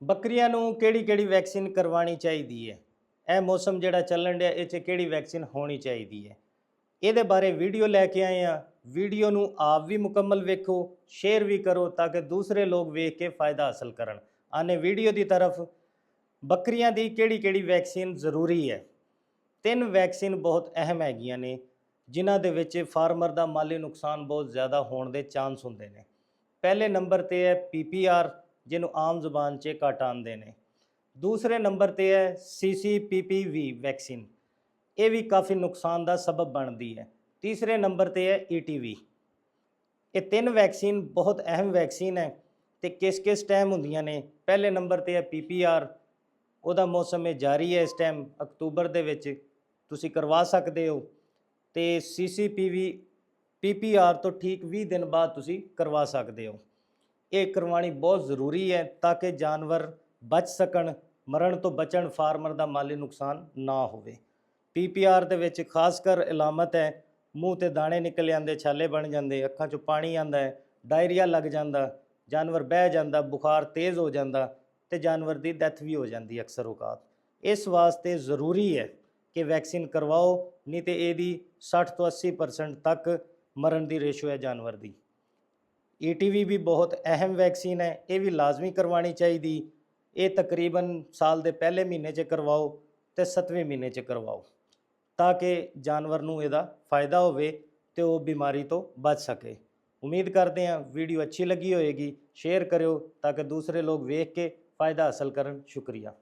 ਬੱਕਰੀਆਂ ਨੂੰ ਕਿਹੜੀ ਵੈਕਸੀਨ ਕਰਵਾਉਣੀ ਚਾਹੀਦੀ ਹੈ। ਇਹ ਮੌਸਮ ਜਿਹੜਾ ਚੱਲਣ ਡਿਆ ਇਹ 'ਚ ਕਿਹੜੀ ਵੈਕਸੀਨ ਹੋਣੀ ਚਾਹੀਦੀ ਹੈ, ਇਹਦੇ ਬਾਰੇ ਵੀਡੀਓ ਲੈ ਕੇ ਆਏ ਆ। ਵੀਡੀਓ ਨੂੰ ਆਪ ਵੀ ਮੁਕੰਮਲ ਵੇਖੋ, ਸ਼ੇਅਰ ਵੀ ਕਰੋ ਤਾਂ ਕਿ ਦੂਸਰੇ ਲੋਕ ਵੇਖ ਕੇ फ़ायदा हासिल ਕਰਨ। ਆਨੇ ਵੀਡੀਓ ਦੀ ਤਰਫ। ਬੱਕਰੀਆਂ ਦੀ ਕਿਹੜੀ ਵੈਕਸੀਨ ਜ਼ਰੂਰੀ ਹੈ। 3 ਵੈਕਸੀਨ ਬਹੁਤ ਅਹਿਮ ਹੈਗੀਆਂ ਨੇ ਜਿਨ੍ਹਾਂ ਦੇ ਵਿੱਚ ਫਾਰਮਰ ਦਾ ਮਾਲੀ ਨੁਕਸਾਨ ਬਹੁਤ ਜ਼ਿਆਦਾ ਹੋਣ ਦੇ ਚਾਂਸ ਹੁੰਦੇ ਨੇ। ਪਹਿਲੇ ਨੰਬਰ ਤੇ ਹੈ PPR, ਜਿਹਨੂੰ ਆਮ ਜ਼ੁਬਾਨ 'ਚ ਘੱਟ ਆਉਂਦੇ ਨੇ। ਦੂਸਰੇ ਨੰਬਰ ਤੇ ਹੈ CCPPV ਵੈਕਸੀਨ, ਇਹ ਵੀ ਕਾਫੀ ਨੁਕਸਾਨ ਦਾ ਸਬਬ ਬਣਦੀ ਹੈ। ਤੀਸਰੇ ਨੰਬਰ ਤੇ ਹੈ ETV। ਇਹ 3 ਵੈਕਸੀਨ ਬਹੁਤ ਅਹਿਮ ਵੈਕਸੀਨ ਹੈ ਤੇ ਕਿਸ ਟਾਈਮ ਹੁੰਦੀਆਂ ਨੇ। ਪਹਿਲੇ ਨੰਬਰ ਤੇ ਹੈ PPR, ਉਹਦਾ ਮੌਸਮ ਇਹ ਜਾਰੀ ਹੈ ਇਸ ਟਾਈਮ ਅਕਤੂਬਰ ਦੇ ਵਿੱਚ, ਤੁਸੀਂ ਕਰਵਾ ਸਕਦੇ ਹੋ। ਤੇ PPR ਤੋਂ ਠੀਕ 20 ਦਿਨ ਬਾਅਦ ਤੁਸੀਂ ਕਰਵਾ ਸਕਦੇ ਹੋ। ਇਹ ਕਰਵਾਉਣੀ ਬਹੁਤ ਜ਼ਰੂਰੀ ਹੈ ਤਾਂ ਕਿ ਜਾਨਵਰ ਬਚ ਸਕਣ, ਮਰਨ ਤੋਂ ਬਚਣ, ਫਾਰਮਰ ਦਾ ਮਾਲੀ ਨੁਕਸਾਨ ਨਾ ਹੋਵੇ। PPR ਦੇ ਵਿੱਚ ਖਾਸ ਕਰ ਇਲਾਮਤ ਹੈ ਮੂੰਹ ਤੇ ਦਾਣੇ ਨਿਕਲ ਜਾਂਦੇ, ਛਾਲੇ ਬਣ ਜਾਂਦੇ, ਅੱਖਾਂ 'ਚੋਂ ਪਾਣੀ ਆਉਂਦਾ ਹੈ, ਡਾਇਰੀਆ ਲੱਗ ਜਾਂਦਾ, ਜਾਨਵਰ ਬਹਿ ਜਾਂਦਾ, ਬੁਖਾਰ ਤੇਜ਼ ਹੋ ਜਾਂਦਾ ਤੇ ਜਾਨਵਰ ਦੀ ਡੈਥ ਵੀ ਹੋ ਜਾਂਦੀ ਅਕਸਰ ਔਕਾਤ। ਇਸ ਵਾਸਤੇ ਜ਼ਰੂਰੀ ਹੈ ਕਿ ਵੈਕਸੀਨ ਕਰਵਾਓ, ਨਹੀਂ ਤੇ ਇਹਦੀ 60 ਤੋਂ 80% ਤੱਕ ਮਰਨ ਦੀ ਰੇਸ਼ੋ ਹੈ ਜਾਨਵਰ ਦੀ। ETV ਵੀ ਬਹੁਤ ਅਹਿਮ ਵੈਕਸੀਨ ਹੈ, ਇਹ ਵੀ ਲਾਜ਼ਮੀ ਕਰਵਾਉਣੀ ਚਾਹੀਦੀ। ਇਹ ਤਕਰੀਬਨ ਸਾਲ ਦੇ ਪਹਿਲੇ ਮਹੀਨੇ 'ਚ ਕਰਵਾਓ ਤੇ 7ਵੇਂ ਮਹੀਨੇ 'ਚ ਕਰਵਾਓ ਤਾਂ ਕਿ ਜਾਨਵਰ ਨੂੰ ਇਹਦਾ फ़ायदा ਹੋਵੇ ਤੇ ਉਹ ਬਿਮਾਰੀ ਤੋਂ ਬਚ ਸਕੇ। ਉਮੀਦ ਕਰਦੇ ਹਾਂ ਵੀਡੀਓ ਅੱਛੀ ਲੱਗੀ ਹੋਏਗੀ। ਸ਼ੇਅਰ ਕਰਿਓ ਤਾਂ ਕਿ ਦੂਸਰੇ ਲੋਕ ਵੇਖ ਕੇ फ़ायदा हासिल ਕਰਨ। ਸ਼ੁਕਰੀਆ।